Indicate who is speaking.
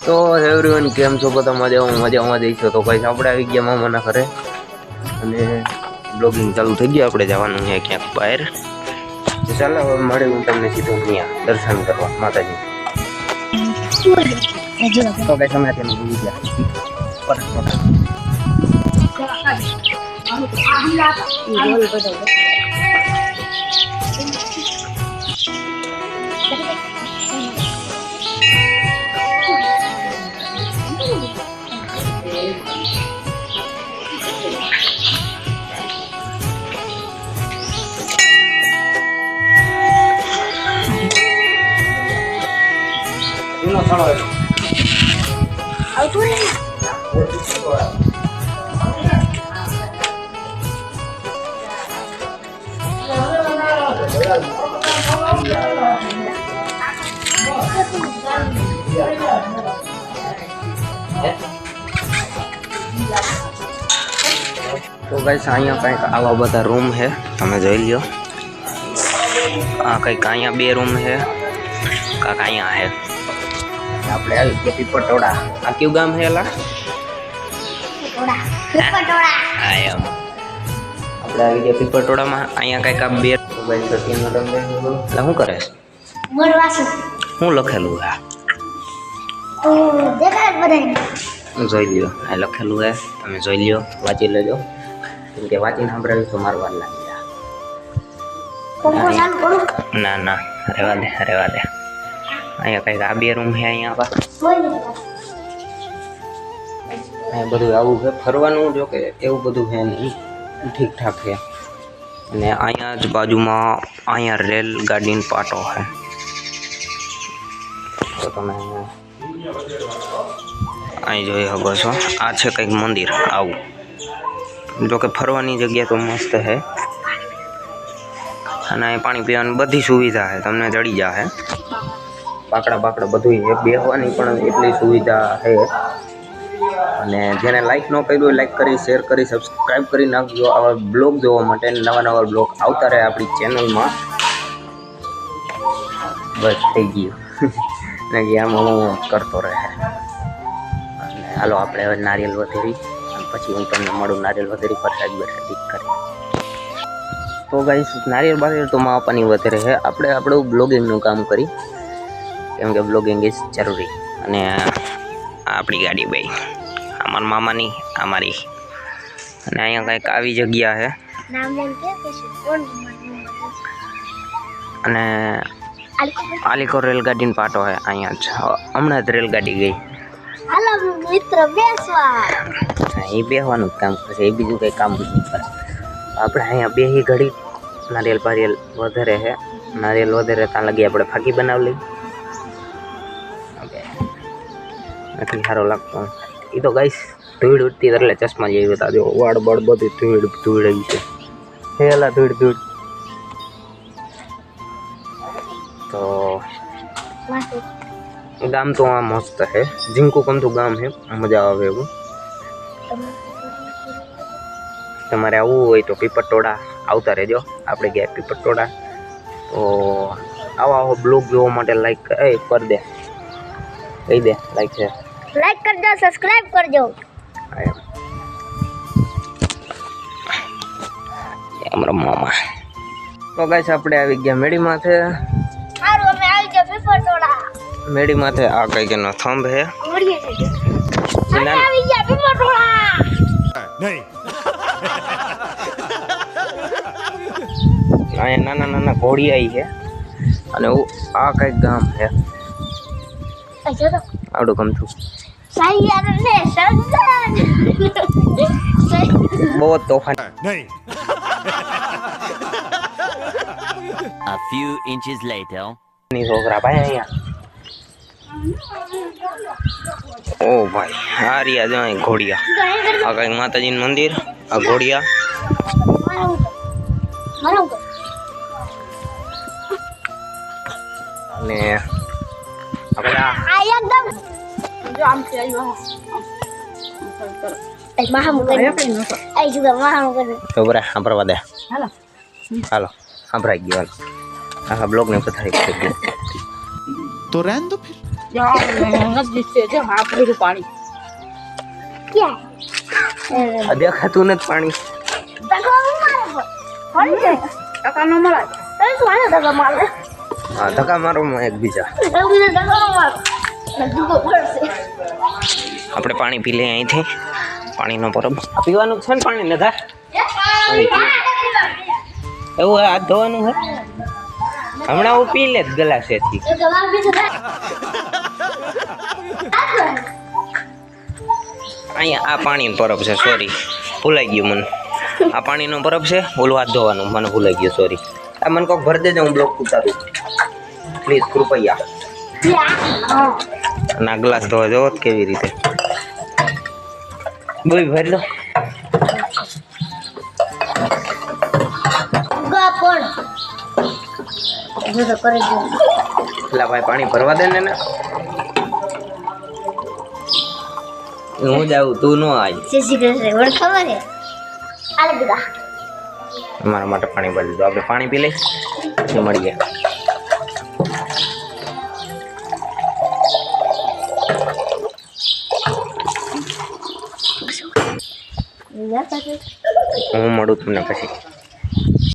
Speaker 1: તો એવરીવન કેમ છો બધા મજામાં જઈશો તો કઈ આપણે આવી ગયા મામાના ઘરે અને બ્લોગિંગ ચાલુ થઈ ગયું. આપણે જવાનું છે ક્યાંક બહાર. તો ચાલો હવે મળે હું તમને સીધું અહીંયા દર્શન કરવા માતાજી. તો કઈ સમય તેનું ભૂલી ગયા तो गाइस અહીંયા કંઈક આવા બધા રૂમ છે, તમે જોઈ લ્યો. આ કંઈક અહીંયા બે રૂમ છે, કાંક અહીંયા છે. આપણે આવી ગયા પીપટોડા. આ કયું ગામ છે એલા? પીપટોડા. હા એમ. આપણે આવી ગયા પીપટોડામાં. અહીંયા કંઈક આ બે ગાઈસ સતીનો રંગ એટલે શું કરે છે?
Speaker 2: મોરવાસુ.
Speaker 1: શું લખેલું છે?
Speaker 2: તો દેખાય બધાને.
Speaker 1: જોઈ લ્યો, આ લખેલું છે, તમે જોઈ લ્યો, વાંચી લેજો. કેમ કે વાંચીને સાંભળાવી તો મારવા લાગી જાય.
Speaker 2: પંખો ચાલુ કરું?
Speaker 1: ના ના, રહેવા દે. અહીંયા કંઈક આ બે રૂમ છે. અહીંયા અહીંયા બધું આવું છે ફરવાનું, જો કે એવું બધું છે નહીં, ઠીક ઠાક છે. અને અહીંયા જ બાજુમાં અહીંયા રેલ ગાડીનો પાટો છે. તો તમે અહીં જોઈ શકો છો. આ છે કંઈક મંદિર આવું. જો કે ફરવાની જગ્યા તો મસ્ત છે. અને અહીં પાણી પીવાની બધી સુવિધા છે, તમને જડી જશે. પાકડા બધું છે, બેસવાની પણ એટલી સુવિધા છે. અને જેને લાઈક ન કર્યું હોય લાઈક કરી, શેર કરી, સબસ્ક્રાઈબ કરી નાખજો આવા બ્લોગ જોવા માટે. નવા બ્લોગ આવતા રહે આપણી ચેનલમાં. બસ થઈ ગયું ને આમ કરતો રહે. અને હાલો આપણે હવે નારિયેલ વધેરી, પછી હું તમને મળું નારિયેલ વધેરી પ્રસાદ કરી. તો ગાઈસ નારિયેલ તો માં આપવાની વધારે છે. આપણે આપણું બ્લોગિંગનું કામ કરી, કેમ કે બ્લોગિંગ ઇઝ જરૂરી. અને આપણી ગાડી ભાઈ અમારા મામાની, અમારી. અને અહીંયા કંઈક આવી જગ્યા છે. અને આલીકોર રેલગાડીનો પાટો છે અહીંયા જ. હમણાં જ રેલગાડી ગઈ.
Speaker 2: હાલો મિત્ર બેસવા.
Speaker 1: એ બેસવાનું જ કામ કરશે, એ બીજું કંઈ કામ નહીં કરે. આપણે અહીંયા બેસી ઘડી નારિયેલ વધારે છે. નારિયેલ વધારે ત્યાં લગી આપણે ફાકી બનાવી લઈ. નથી સારો લાગતો. એ તો ગાઈસ ધૂળ ઉડતી એટલે ચશ્મા જેવી હતા. જો વાળ બળ બધી ધૂળ આવી છે. હેલા ધૂળ. તો ગામ તો આ મસ્ત છે. ઝીંકુ કમતું ગામ છે, મજા આવે એવું. તમારે આવવું હોય તો પીપટોડા આવતા રહેજો. આપણે ગયા પીપટોડા. તો આવો બ્લોગ જોવા માટે લાઈક કરી દે, કહી દે લાઈક છે.
Speaker 2: લાઈક કરજો, સબસ્ક્રાઇબ કરજો.
Speaker 1: અમારા મામા. તો ગાઈસ આપણે આવી ગયા મેડી માથે.
Speaker 2: સારું અમે આવી ગયા પીપટોડા.
Speaker 1: મેડી માથે આ કઈક એનો થંભ છે.
Speaker 2: અમે આવી ગયા પીપટોડા.
Speaker 3: નહીં
Speaker 1: અહીંયા નાના ઘોડિયા છે. અને આ કઈક ગામ છે આવડું ગમતું. બહુ તોફાન.
Speaker 3: નહીં
Speaker 4: A few inches later.
Speaker 1: છોકરા ભાઈ અહીંયા. ઓ ભાઈ આ રહ્યા જો અહીં ઘોડિયા. આ કઈક માતાજીનું મંદિર. આ ઘોડિયા. અને આપણે હાલો સાંભળાઈ ગયો. આખા બ્લોગ ને પથારી કરી.
Speaker 3: તો રહેન દો ફિર. નજીક છે જો આ ભર્યું પાણી
Speaker 2: ક્યાં
Speaker 1: આ દેખાતું નથી પાણી.
Speaker 2: દગો મારે પડી જાય
Speaker 3: ટકા નો મળે
Speaker 2: તમે શું આને દગો મારે
Speaker 1: હા ધક્કા મારો એકબીજા.
Speaker 2: રવિને દગો મારો દગો પડશે
Speaker 1: આપણે પાણી પી લઈએ અહીંથી. પાણીનો પરબ પીવાનું છે ને પાણી નધા એવું હાથ ધોવાનું છે. હમણાં હું પી લે ગલાસેથી.
Speaker 2: એ ગલાસ બી છે
Speaker 1: અહીંયા આ પાણીનો પરબ છે. સોરી ભૂલાઈ ગયું મને. આ પાણીનો પરબ છે. ઓલું હાથ ધોવાનું મને ભૂલાઈ ગયું. સોરી. આ મને કોક ભર દેજો હું બ્લોક ઉતારું પ્લીઝ કૃપયા. અને આ ગ્લાસ ધોવા જોવો તો કેવી રીતે બોય ભરી દો.
Speaker 2: ગા પણ જો તો કરી દો
Speaker 1: પેલા ભાઈ પાણી ભરવા દે ને. હું જાઉં તું નો આય.
Speaker 2: સીસી કરે વળ ખબર છે આલે બધા
Speaker 1: મારા માટે પાણી ભરી દીધું. આપણે પાણી પી લઈ પછી મળીએ. હું મળું તમને પછી.